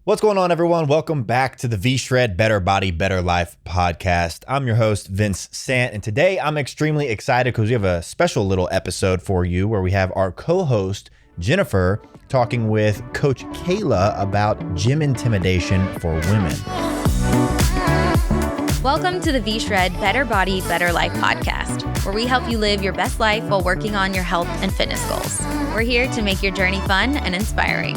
What's going on, everyone? Welcome back to the V-Shred Better Body, Better Life podcast. I'm your host, Vince Sant, and today I'm extremely excited because we have a special little episode for you where we have our co-host, Jennifer, talking with Coach Kayla about gym intimidation for women. Welcome to the V-Shred Better Body, Better Life podcast, where we help you live your best life while working on your health and fitness goals. We're here to make your journey fun and inspiring.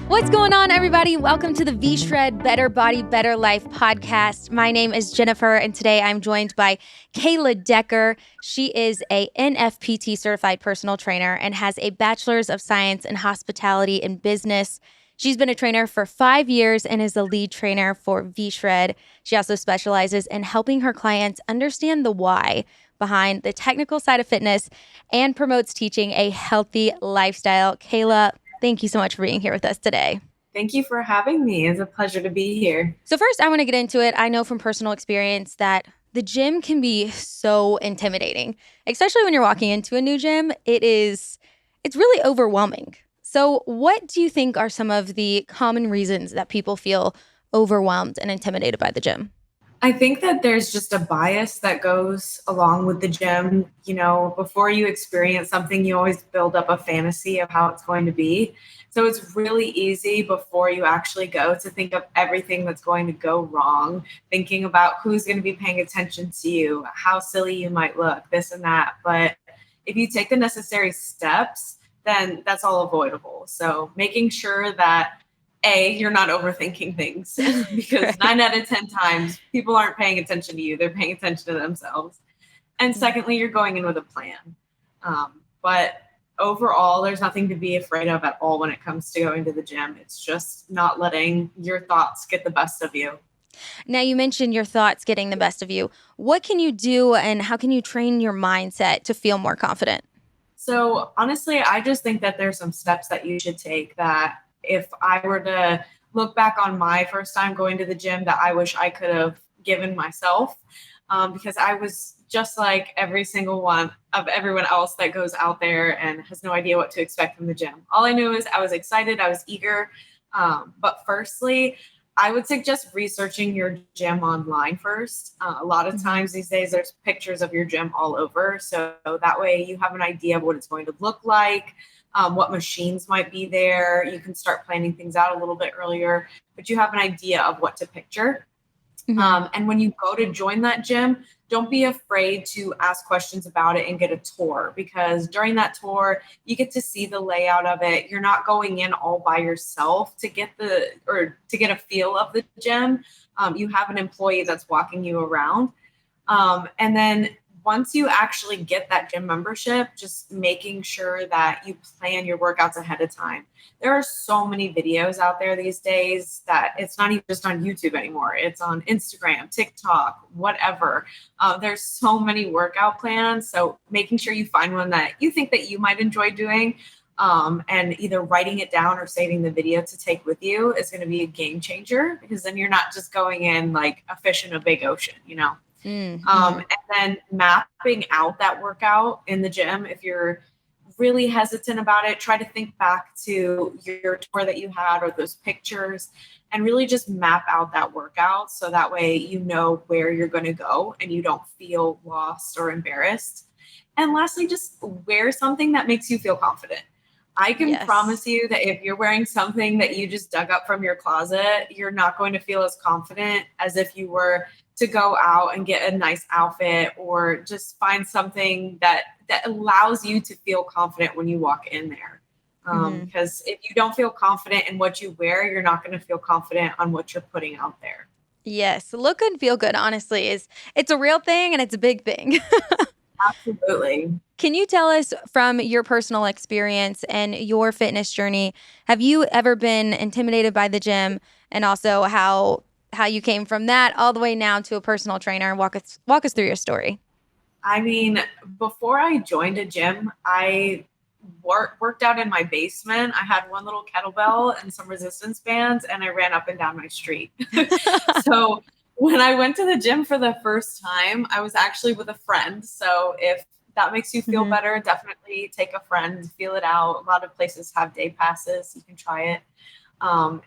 What's going on, everybody? Welcome to the V-Shred Better Body, Better Life podcast. My name is Jennifer, and today I'm joined by Kayla Decker. She is a NFPT certified personal trainer and has a bachelor's of science in hospitality and business. She's been a trainer for 5 years and is the lead trainer for V-Shred. She also specializes in helping her clients understand the why behind the technical side of fitness and promotes teaching a healthy lifestyle. Kayla, thank you so much for being here with us today. Thank you for having me. It's a pleasure to be here. So first, I want to get into it. I know from personal experience that the gym can be so intimidating, especially when you're walking into a new gym. It's really overwhelming. So what do you think are some of the common reasons that people feel overwhelmed and intimidated by the gym? I think that there's just a bias that goes along with the gym. You know, before you experience something, you always build up a fantasy of how it's going to be. So it's really easy before you actually go to think of everything that's going to go wrong, thinking about who's going to be paying attention to you, how silly you might look, this and that. But if you take the necessary steps, then that's all avoidable. So making sure that you're not overthinking things because 9 out of 10 times people aren't paying attention to you. They're paying attention to themselves. And secondly, you're going in with a plan. But overall, there's nothing to be afraid of at all when it comes to going to the gym. It's just not letting your thoughts get the best of you. Now, you mentioned your thoughts getting the best of you. What can you do and how can you train your mindset to feel more confident? So honestly, I just think that there's some steps that you should take that if I were to look back on my first time going to the gym that I wish I could have given myself, because I was just like every single one of everyone else that goes out there and has no idea what to expect from the gym. All I knew is I was excited, I was eager. But firstly, I would suggest researching your gym online first. A lot of times these days, there's pictures of your gym all over. So that way you have an idea of what it's going to look like, what machines might be there. You can start planning things out a little bit earlier, but you have an idea of what to picture. And when you go to join that gym, don't be afraid to ask questions about it and get a tour, because during that tour, you get to see the layout of it. You're not going in all by yourself to get a feel of the gym. You have an employee that's walking you around. And then once you actually get that gym membership, just making sure that you plan your workouts ahead of time. There are so many videos out there these days that it's not even just on YouTube anymore. It's on Instagram, TikTok, whatever. There's so many workout plans. So making sure you find one that you think that you might enjoy doing, and either writing it down or saving the video to take with you is going to be a game changer, because then you're not just going in like a fish in a big ocean, you know? And then mapping out that workout in the gym. If you're really hesitant about it, try to think back to your tour that you had or those pictures and really just map out that workout. So that way, you know where you're going to go and you don't feel lost or embarrassed. And lastly, just wear something that makes you feel confident. I can promise you that if you're wearing something that you just dug up from your closet, you're not going to feel as confident as if you were to go out and get a nice outfit or just find something that allows you to feel confident when you walk in there. Because if you don't feel confident in what you wear, you're not going to feel confident on what you're putting out there. Yes, look good, feel good, honestly, it's a real thing and it's a big thing. Absolutely. Can you tell us from your personal experience and your fitness journey, have you ever been intimidated by the gym, and also how you came from that all the way now to a personal trainer? Walk us through your story. I mean, before I joined a gym, I worked out in my basement. I had one little kettlebell and some resistance bands, and I ran up and down my street. So when I went to the gym for the first time, I was actually with a friend. So if that makes you feel better, definitely take a friend, feel it out. A lot of places have day passes. You can try it.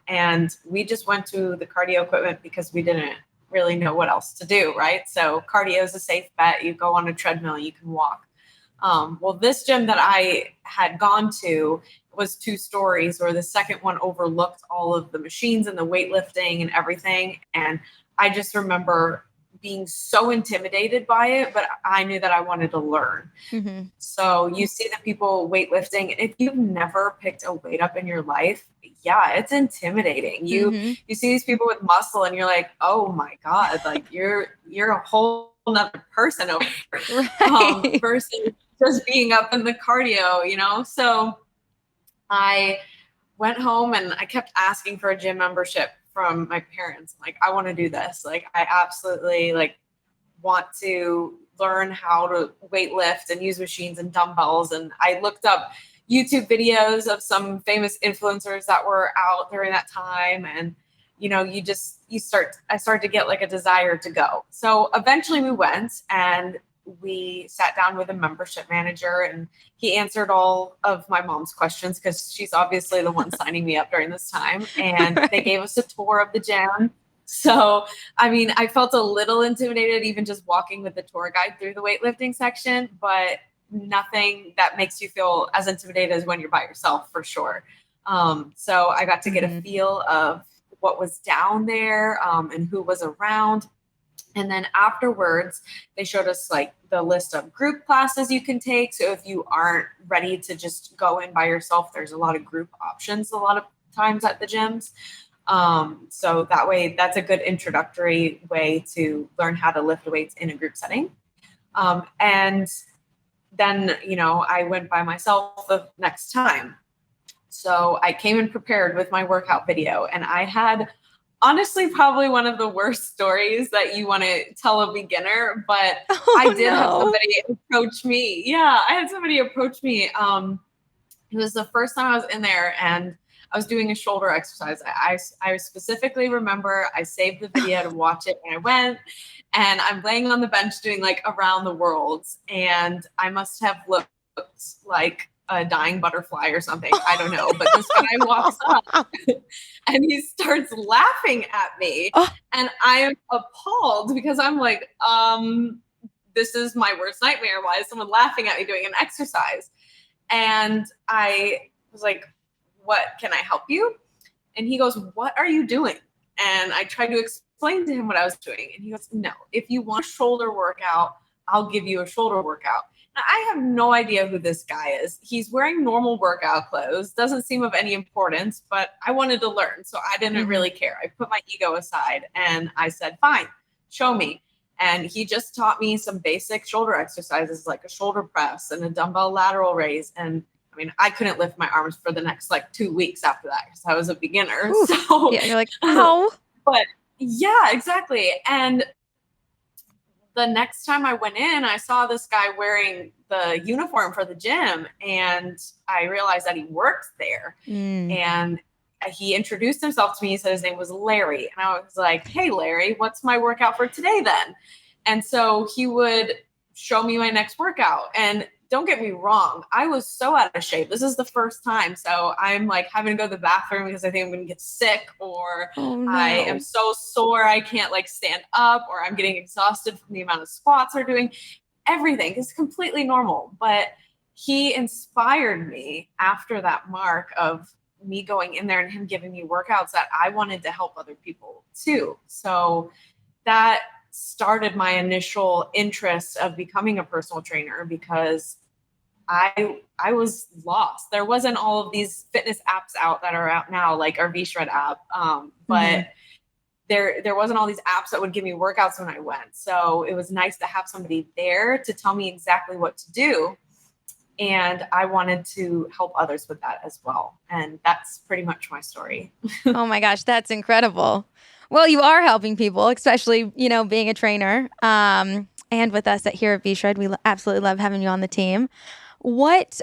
And we just went to the cardio equipment because we didn't really know what else to do, right? So cardio is a safe bet. You go on a treadmill, you can walk. Well, this gym that I had gone to was 2 stories, where the second one overlooked all of the machines and the weightlifting and everything. And I just remember being so intimidated by it, but I knew that I wanted to learn. So you see the people weightlifting, and if you've never picked a weight up in your life, yeah, it's intimidating. You see these people with muscle, and you're like, oh my God, like you're a whole nother person over Right. versus just being up in the cardio, you know? So I went home and I kept asking for a gym membership from my parents. I'm like, I want to do this. Like, I absolutely like want to learn how to weight lift and use machines and dumbbells. And I looked up YouTube videos of some famous influencers that were out during that time. And, you know, I started to get like a desire to go. So eventually we went and we sat down with a membership manager, and he answered all of my mom's questions because she's obviously the one signing me up during this time. And they gave us a tour of the gym. So, I mean, I felt a little intimidated even just walking with the tour guide through the weightlifting section, but nothing that makes you feel as intimidated as when you're by yourself, for sure. So I got to get a feel of what was down there, and who was around. And then afterwards, they showed us like the list of group classes you can take. So if you aren't ready to just go in by yourself, there's a lot of group options a lot of times at the gyms. So that way, that's a good introductory way to learn how to lift weights in a group setting. And then, you know, I went by myself the next time. So I came in prepared with my workout video, and I had honestly probably one of the worst stories that you want to tell a beginner, but I did have somebody approach me. Yeah, I had somebody approach me. It was the first time I was in there, and I was doing a shoulder exercise. I specifically remember I saved the video to watch it when I went, and I'm laying on the bench doing like around the world, and I must have looked like a dying butterfly or something. I don't know. But this guy walks up and he starts laughing at me. And I am appalled because I'm like, this is my worst nightmare. Why is someone laughing at me doing an exercise? And I was like, what, can I help you? And he goes, what are you doing? And I tried to explain to him what I was doing. And he goes, no, if you want a shoulder workout, I'll give you a shoulder workout. Now, I have no idea who this guy is. He's wearing normal workout clothes, doesn't seem of any importance, but I wanted to learn. So I didn't really care. I put my ego aside and I said, fine, show me. And he just taught me some basic shoulder exercises like a shoulder press and a dumbbell lateral raise. And I mean, I couldn't lift my arms for the next like 2 weeks after that because I was a beginner. Ooh. So yeah, you're like, ow. But yeah, exactly. And the next time I went in, I saw this guy wearing the uniform for the gym, and I realized that he worked there. And he introduced himself to me. He said his name was Larry. And I was like, hey, Larry, what's my workout for today then? And so he would show me my next workout. And don't get me wrong, I was so out of shape. This is the first time. So I'm like having to go to the bathroom because I think I'm going to get sick, or I am so sore I can't like stand up, or I'm getting exhausted from the amount of squats we're doing. Everything is completely normal. But he inspired me after that mark of me going in there and him giving me workouts that I wanted to help other people too. So that started my initial interest of becoming a personal trainer, because I was lost. There wasn't all of these fitness apps out that are out now, like our V-Shred app. But there wasn't all these apps that would give me workouts when I went. So it was nice to have somebody there to tell me exactly what to do. And I wanted to help others with that as well. And that's pretty much my story. Oh my gosh, that's incredible. Well, you are helping people, especially, you know, being a trainer. And with us here at V-Shred, we absolutely love having you on the team. What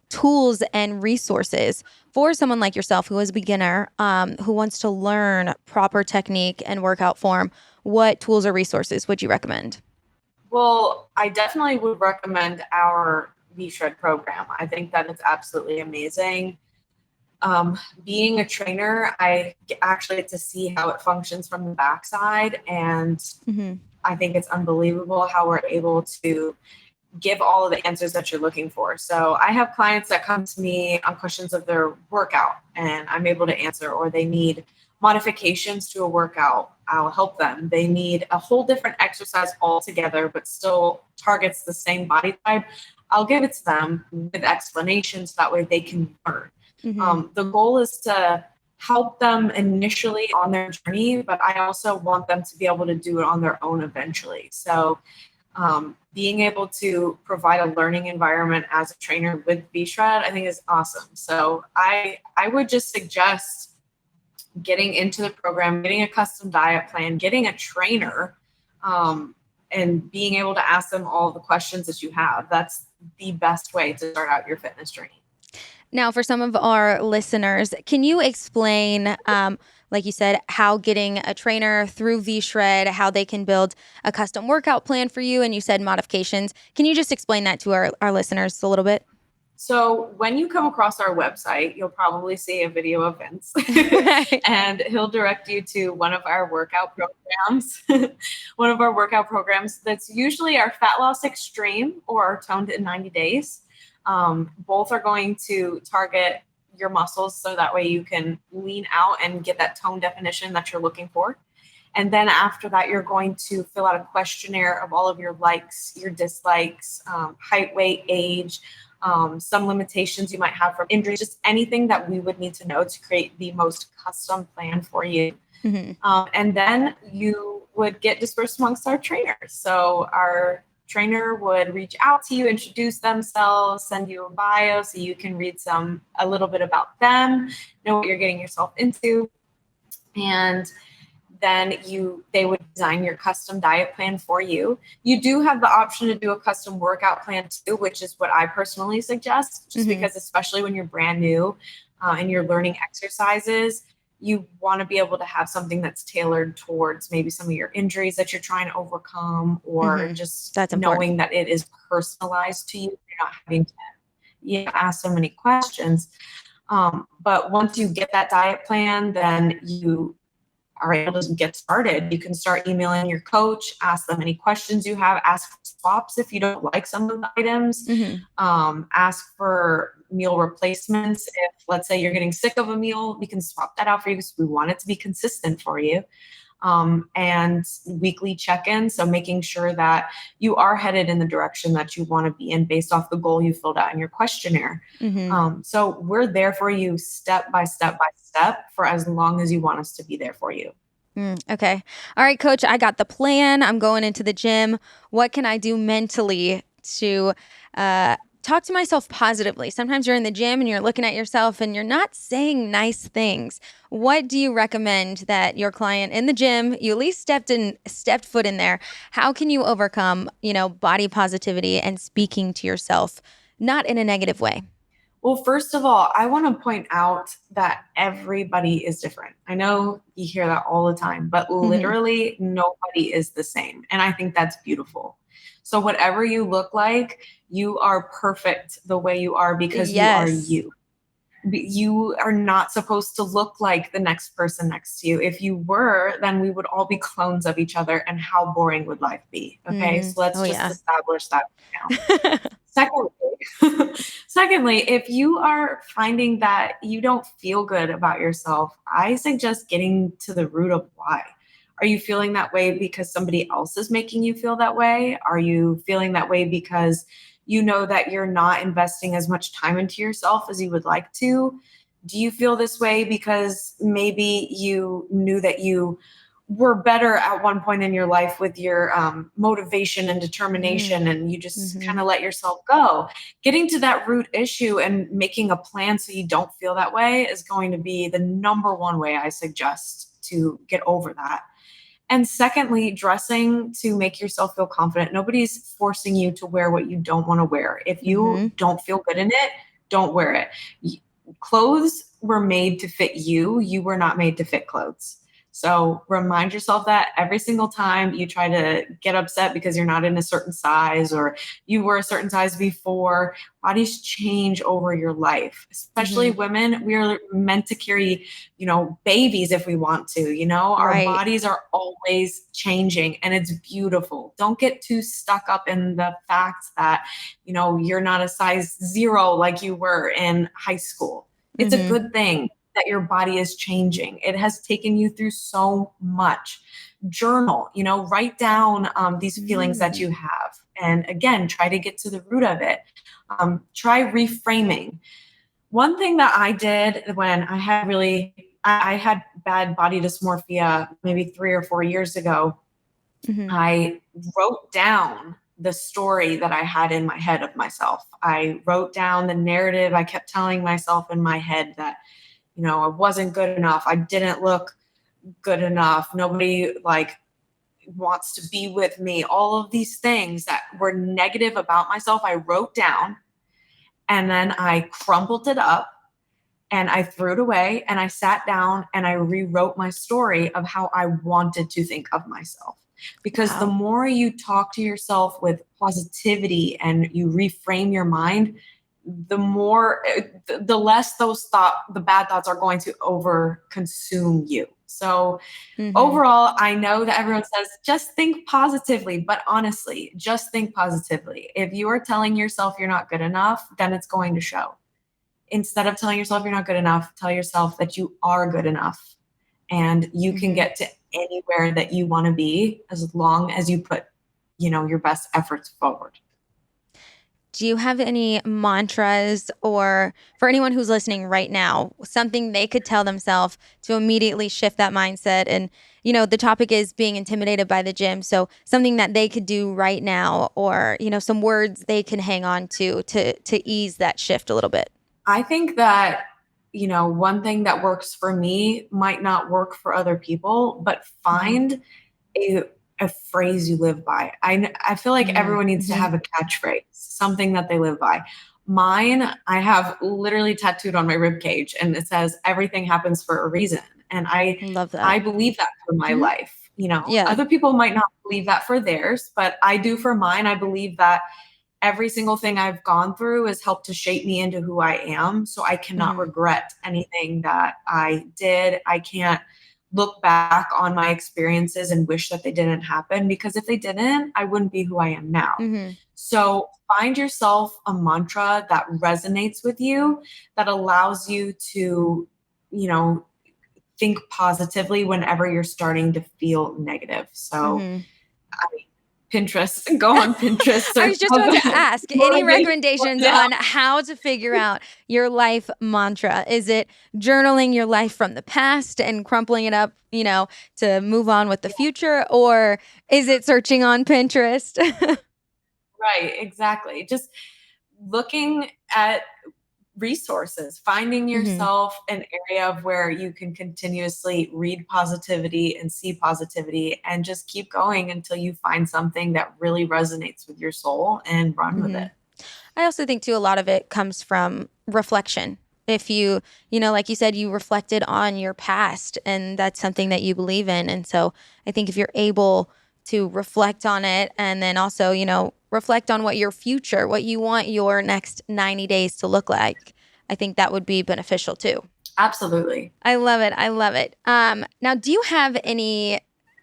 tools and resources for someone like yourself who is a beginner, who wants to learn proper technique and workout form, what tools or resources would you recommend? Well, I definitely would recommend our V-Shred program. I think that it's absolutely amazing. Being a trainer, I actually get to see how it functions from the backside. And I think it's unbelievable how we're able to give all of the answers that you're looking for. So I have clients that come to me on questions of their workout and I'm able to answer, or they need modifications to a workout. I'll help them. They need a whole different exercise altogether, but still targets the same body type. I'll give it to them with explanations. That way they can learn. The goal is to help them initially on their journey, but I also want them to be able to do it on their own eventually. So being able to provide a learning environment as a trainer with V-Shred, I think is awesome. So I would just suggest getting into the program, getting a custom diet plan, getting a trainer, and being able to ask them all the questions that you have. That's the best way to start out your fitness journey. Now, for some of our listeners, can you explain, like you said, how getting a trainer through V-Shred, how they can build a custom workout plan for you? And you said modifications. Can you just explain that to our listeners a little bit? So when you come across our website, you'll probably see a video of Vince and he'll direct you to one of our workout programs, that's usually our Fat Loss Extreme or our Toned in 90 Days. Both are going to target your muscles so that way you can lean out and get that tone definition that you're looking for. And then after that, you're going to fill out a questionnaire of all of your likes, your dislikes, height, weight, age, some limitations you might have from injuries, just anything that we would need to know to create the most custom plan for you. And then you would get dispersed amongst our trainers. So our trainer would reach out to you, introduce themselves, send you a bio so you can read a little bit about them, know what you're getting yourself into. And then they would design your custom diet plan for you. You do have the option to do a custom workout plan too, which is what I personally suggest, just because especially when you're brand new and you're learning exercises, you want to be able to have something that's tailored towards maybe some of your injuries that you're trying to overcome, or just knowing that it is personalized to you. You're not having to ask so many questions. But once you get that diet plan, then you are able to get started. You can start emailing your coach, ask them any questions you have, ask for swaps if you don't like some of the items, ask for meal replacements. If, let's say, you're getting sick of a meal, we can swap that out for you because we want it to be consistent for you. And weekly check-ins. So making sure that you are headed in the direction that you want to be in based off the goal you filled out in your questionnaire. So we're there for you step by step by step for as long as you want us to be there for you. Okay. All right, coach, I got the plan. I'm going into the gym. What can I do mentally to talk to myself positively? Sometimes you're in the gym and you're looking at yourself and you're not saying nice things. What do you recommend that your client in the gym, you at least stepped foot in there? How can you overcome, body positivity and speaking to yourself, not in a negative way? Well, first of all, I want to point out that everybody is different. I know you hear that all the time, but literally nobody is the same. And I think that's beautiful. So whatever you look like, you are perfect the way you are because you are you. You are not supposed to look like the next person next to you. If you were, then we would all be clones of each other, and how boring would life be? Okay, so let's establish that now. Secondly, if you are finding that you don't feel good about yourself, I suggest getting to the root of why. Are you feeling that way because somebody else is making you feel that way? Are you feeling that way because you know that you're not investing as much time into yourself as you would like to? Do you feel this way because maybe you knew that you were better at one point in your life with your motivation and determination, and you just kind of let yourself go? Getting to that root issue and making a plan so you don't feel that way is going to be the number one way I suggest to get over that. And secondly, dressing to make yourself feel confident. Nobody's forcing you to wear what you don't want to wear. If you don't feel good in it, don't wear it. Clothes were made to fit you. You were not made to fit clothes. So remind yourself that every single time you try to get upset because you're not in a certain size or you were a certain size before. Bodies change over your life, especially women. We are meant to carry, babies if we want to, our Right. bodies are always changing and it's beautiful. Don't get too stuck up in the fact that, you're not a size 0 like you were in high school. It's a good thing that your body is changing. It has taken you through so much. Journal, write down these feelings that you have. And again, try to get to the root of it. Try reframing. One thing that I did when I had bad body dysmorphia maybe 3 or 4 years ago, I wrote down the story that I had in my head of myself. I wrote down the narrative I kept telling myself in my head that, I wasn't good enough. I didn't look good enough. Nobody wants to be with me. All of these things that were negative about myself, I wrote down and then I crumpled it up and I threw it away and I sat down and I rewrote my story of how I wanted to think of myself. Because the more you talk to yourself with positivity and you reframe your mind, the less the bad thoughts are going to over consume you. So overall, I know that everyone says, just think positively, but honestly, just think positively. If you are telling yourself you're not good enough, then it's going to show. Instead of telling yourself you're not good enough, tell yourself that you are good enough and you can get to anywhere that you want to be as long as you put, your best efforts forward. Do you have any mantras, or for anyone who's listening right now, something they could tell themselves to immediately shift that mindset? And, the topic is being intimidated by the gym. So something that they could do right now, or, some words they can hang on to ease that shift a little bit. I think that, one thing that works for me might not work for other people, but find a phrase you live by. I feel like everyone needs to have a catchphrase, something that they live by. Mine, I have literally tattooed on my rib cage and it says, everything happens for a reason. And I love that. I believe that for my life. Other people might not believe that for theirs, but I do for mine. I believe that every single thing I've gone through has helped to shape me into who I am. So I cannot regret anything that I did. I can't look back on my experiences and wish that they didn't happen, because if they didn't, I wouldn't be who I am now. So find yourself a mantra that resonates with you, that allows you to, think positively whenever you're starting to feel negative. So Pinterest, go on Pinterest. I was just about to ask, any recommendations on how to figure out your life mantra? Is it journaling your life from the past and crumpling it up, to move on with the future? Or is it searching on Pinterest? Right, exactly. Just looking at resources, finding yourself an area of where you can continuously read positivity and see positivity and just keep going until you find something that really resonates with your soul and run with it. I also think too, a lot of it comes from reflection. If you, like you said, you reflected on your past and that's something that you believe in. And so I think if you're able to reflect on it and then also, reflect on what you want your next 90 days to look like, I think that would be beneficial too. Absolutely. I love it. Now, do you have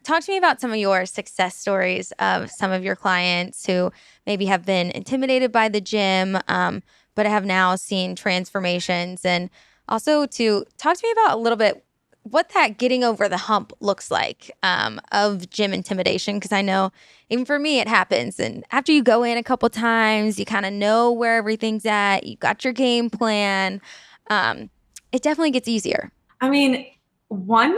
talk to me about some of your success stories of some of your clients who maybe have been intimidated by the gym, but have now seen transformations, and also to talk to me about a little bit what that getting over the hump looks like of gym intimidation, because I know even for me it happens, and after you go in a couple times, you kind of know where everything's at, you got your game plan, it definitely gets easier. I mean, one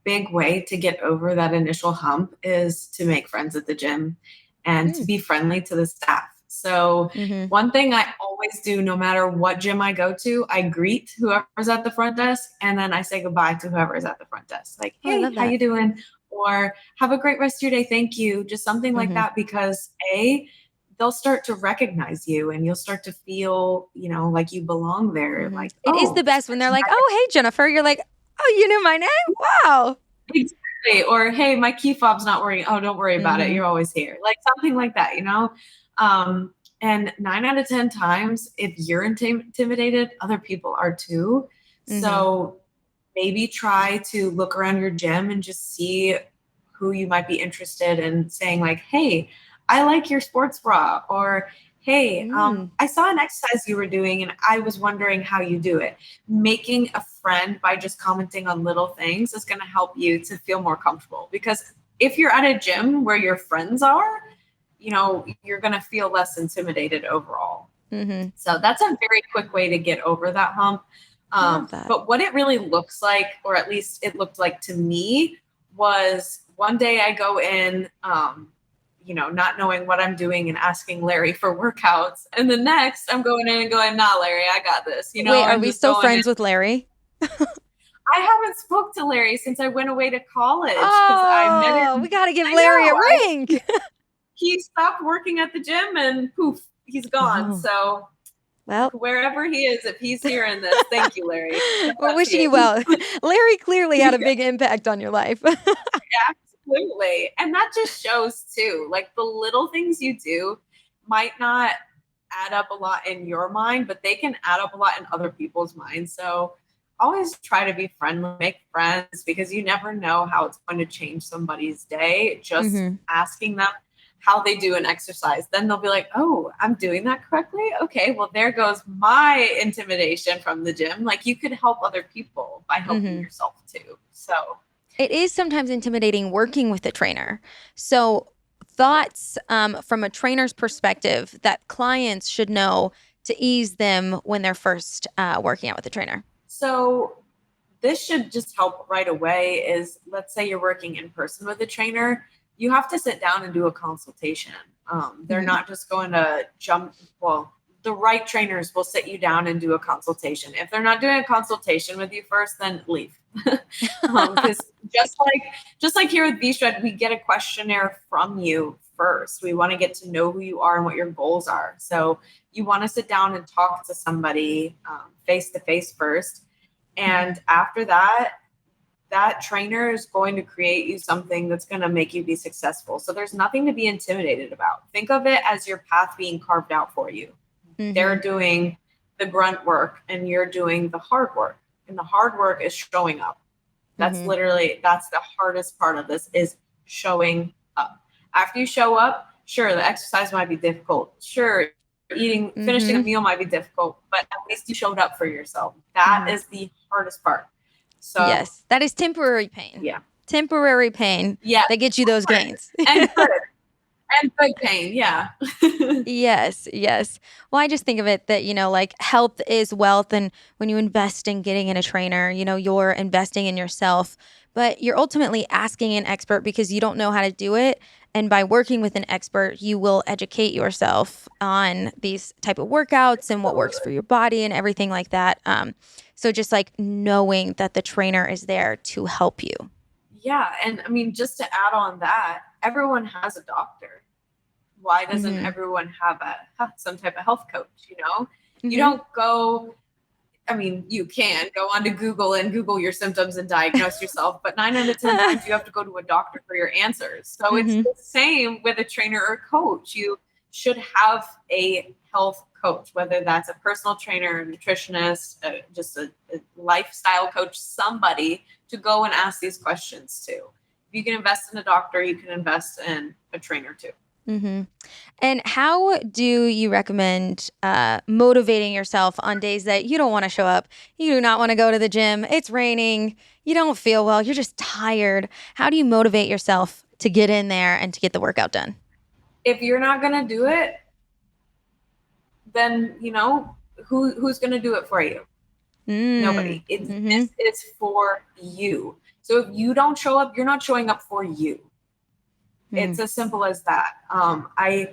big way to get over that initial hump is to make friends at the gym and to be friendly to the staff. So one thing I always do, no matter what gym I go to, I greet whoever's at the front desk and then I say goodbye to whoever's at the front desk. Like, hey, how you doing? Or have a great rest of your day. Thank you. Just something like that, because they'll start to recognize you and you'll start to feel, like you belong there. Like it is the best when they're like, oh, hey, Jennifer. You're like, oh, you knew my name? Wow. Exactly. Or, hey, my key fob's not working. Oh, don't worry about it. You're always here. Like something like that, And 9 out of 10 times, if you're intimidated, other people are too. So maybe try to look around your gym and just see who you might be interested in saying like, hey, I like your sports bra, or hey, I saw an exercise you were doing and I was wondering how you do it. Making a friend by just commenting on little things is going to help you to feel more comfortable, because if you're at a gym where your friends are, you're going to feel less intimidated overall. So that's a very quick way to get over that hump. But what it really looks like, or at least it looked like to me, was one day I go in, not knowing what I'm doing and asking Larry for workouts. And the next I'm going in and going, nah, Larry, I got this. Wait, are we still friends with Larry? I haven't spoke to Larry since I went away to college. I met him. We got to give Larry a ring. He stopped working at the gym and poof, he's gone. Oh. So well, wherever he is, if he's hearing this, thank you, Larry. We're wishing you well. Larry clearly had a big impact on your life. Absolutely. And that just shows too, like the little things you do might not add up a lot in your mind, but they can add up a lot in other people's minds. So always try to be friendly, make friends, because you never know how it's going to change somebody's day. Just asking them how they do an exercise. Then they'll be like, oh, I'm doing that correctly. Okay, well, there goes my intimidation from the gym. Like you could help other people by helping yourself too. So it is sometimes intimidating working with a trainer. So thoughts from a trainer's perspective that clients should know to ease them when they're first working out with a trainer. So this should just help right away is, let's say you're working in person with a trainer, you have to sit down and do a consultation. They're not just going to jump. Well, the right trainers will sit you down and do a consultation. If they're not doing a consultation with you first, then leave. Because just like here with V-Shred, we get a questionnaire from you first. We want to get to know who you are and what your goals are. So you want to sit down and talk to somebody face to face first. And after that, that trainer is going to create you something that's going to make you be successful. So there's nothing to be intimidated about. Think of it as your path being carved out for you. They're doing the grunt work and you're doing the hard work. And the hard work is showing up. That's that's the hardest part of this, is showing up. After you show up, sure, the exercise might be difficult. Sure, finishing a meal might be difficult, but at least you showed up for yourself. That is the hardest part. So yes, that is temporary pain. Yeah. Temporary pain. Yeah. That gets you those gains. And good. And good pain. Yeah. Yes. Well, I just think of it that, like health is wealth. And when you invest in getting in a trainer, you're investing in yourself, but you're ultimately asking an expert because you don't know how to do it. And by working with an expert, you will educate yourself on these type of workouts and what works for your body and everything like that. So just like knowing that the trainer is there to help you. Yeah. And I mean, just to add on that, everyone has a doctor. Why doesn't everyone have some type of health coach? You don't go, I mean, you can go onto Google and Google your symptoms and diagnose yourself, but 9 out of 10 times you have to go to a doctor for your answers. So it's the same with a trainer or coach. You should have a health coach, whether that's a personal trainer, a nutritionist, just a lifestyle coach, somebody to go and ask these questions to. If you can invest in a doctor, you can invest in a trainer too. And how do you recommend motivating yourself on days that you don't want to show up? You do not want to go to the gym. It's raining. You don't feel well. You're just tired. How do you motivate yourself to get in there and to get the workout done? If you're not going to do it, then, who's going to do it for you? Nobody. This is for you. So if you don't show up, you're not showing up for you. It's as simple as that. I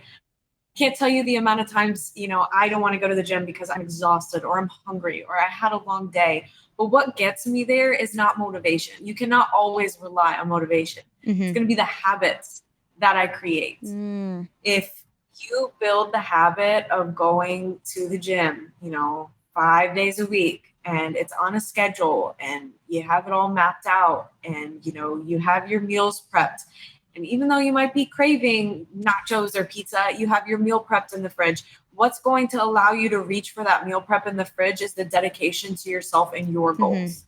can't tell you the amount of times, I don't want to go to the gym because I'm exhausted or I'm hungry or I had a long day. But what gets me there is not motivation. You cannot always rely on motivation. It's going to be the habits that I create. If you build the habit of going to the gym, 5 days a week, and it's on a schedule and you have it all mapped out and, you have your meals prepped. And even though you might be craving nachos or pizza, you have your meal prepped in the fridge. What's going to allow you to reach for that meal prep in the fridge is the dedication to yourself and your goals.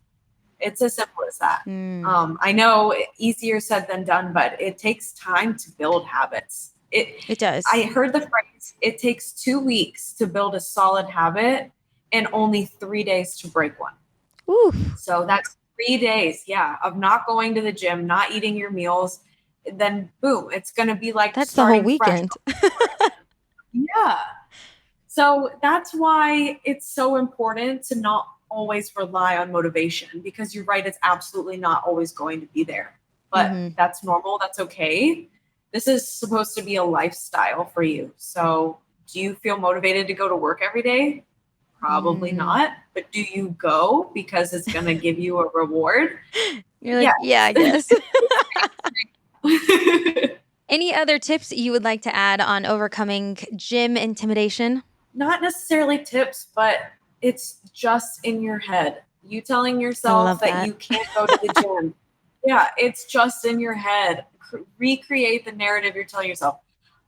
It's as simple as that. I know easier said than done, but it takes time to build habits. It does. I heard the phrase, it takes 2 weeks to build a solid habit and only 3 days to break one. Ooh. So that's 3 days, of not going to the gym, not eating your meals. Then boom, it's going to be like that's the whole weekend. Yeah. So that's why it's so important to not always rely on motivation, because you're right, it's absolutely not always going to be there. But that's normal. That's okay. This is supposed to be a lifestyle for you. So do you feel motivated to go to work every day? Probably not. But do you go because it's going to give you a reward? You're like, yeah, I guess. Any other tips you would like to add on overcoming gym intimidation? Not necessarily tips, but it's just in your head. You telling yourself that you can't go to the gym. Yeah, it's just in your head. Recreate the narrative you're telling yourself.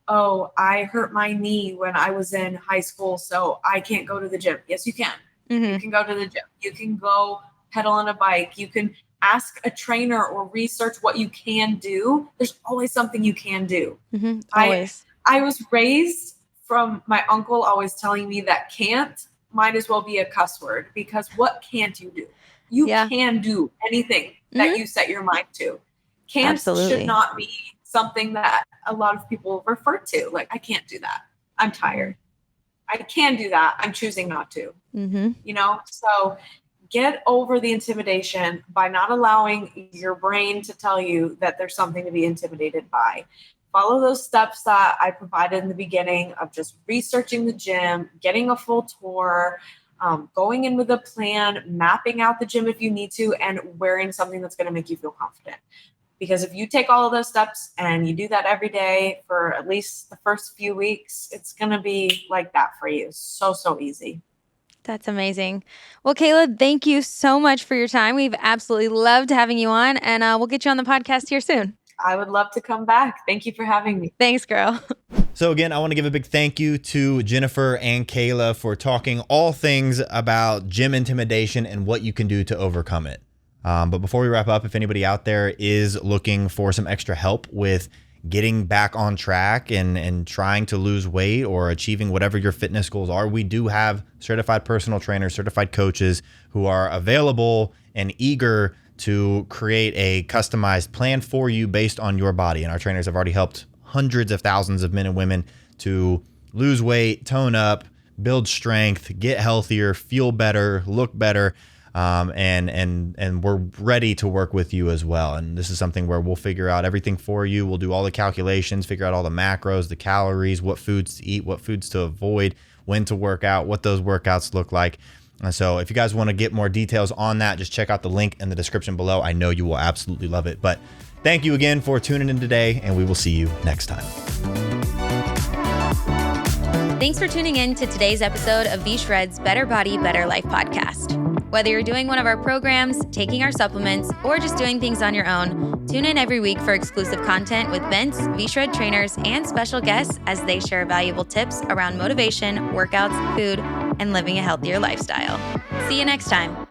Oh, I hurt my knee when I was in high school, so I can't go to the gym. Yes, you can. You can go to the gym. You can go pedal on a bike. You can ask a trainer or research what you can do. There's always something you can do. Always. I was raised from my uncle always telling me that can't might as well be a cuss word, because what can't you do? You can do anything that you set your mind to. Can't should not be something that a lot of people refer to. Like, I can't do that. I'm tired. I can do that. I'm choosing not to. So get over the intimidation by not allowing your brain to tell you that there's something to be intimidated by. Follow those steps that I provided in the beginning of just researching the gym, getting a full tour, going in with a plan, mapping out the gym if you need to, and wearing something that's going to make you feel confident. Because if you take all of those steps and you do that every day for at least the first few weeks, it's going to be like that for you. So easy. That's amazing. Well, Kayla, thank you so much for your time. We've absolutely loved having you on, and we'll get you on the podcast here soon. I would love to come back. Thank you for having me. Thanks, girl. So again, I want to give a big thank you to Jennifer and Kayla for talking all things about gym intimidation and what you can do to overcome it. But before we wrap up, if anybody out there is looking for some extra help with getting back on track and trying to lose weight or achieving whatever your fitness goals are, we do have certified personal trainers, certified coaches who are available and eager to create a customized plan for you based on your body. And our trainers have already helped hundreds of thousands of men and women to lose weight, tone up, build strength, get healthier, feel better, look better. And we're ready to work with you as well. And this is something where we'll figure out everything for you. We'll do all the calculations, figure out all the macros, the calories, what foods to eat, what foods to avoid, when to work out, what those workouts look like. And so if you guys want to get more details on that, just check out the link in the description below. I know you will absolutely love it. But thank you again for tuning in today, and we will see you next time. Thanks for tuning in to today's episode of V-Shred's Better Body, Better Life podcast. Whether you're doing one of our programs, taking our supplements, or just doing things on your own, tune in every week for exclusive content with Vince, V-Shred trainers, and special guests as they share valuable tips around motivation, workouts, food, and living a healthier lifestyle. See you next time.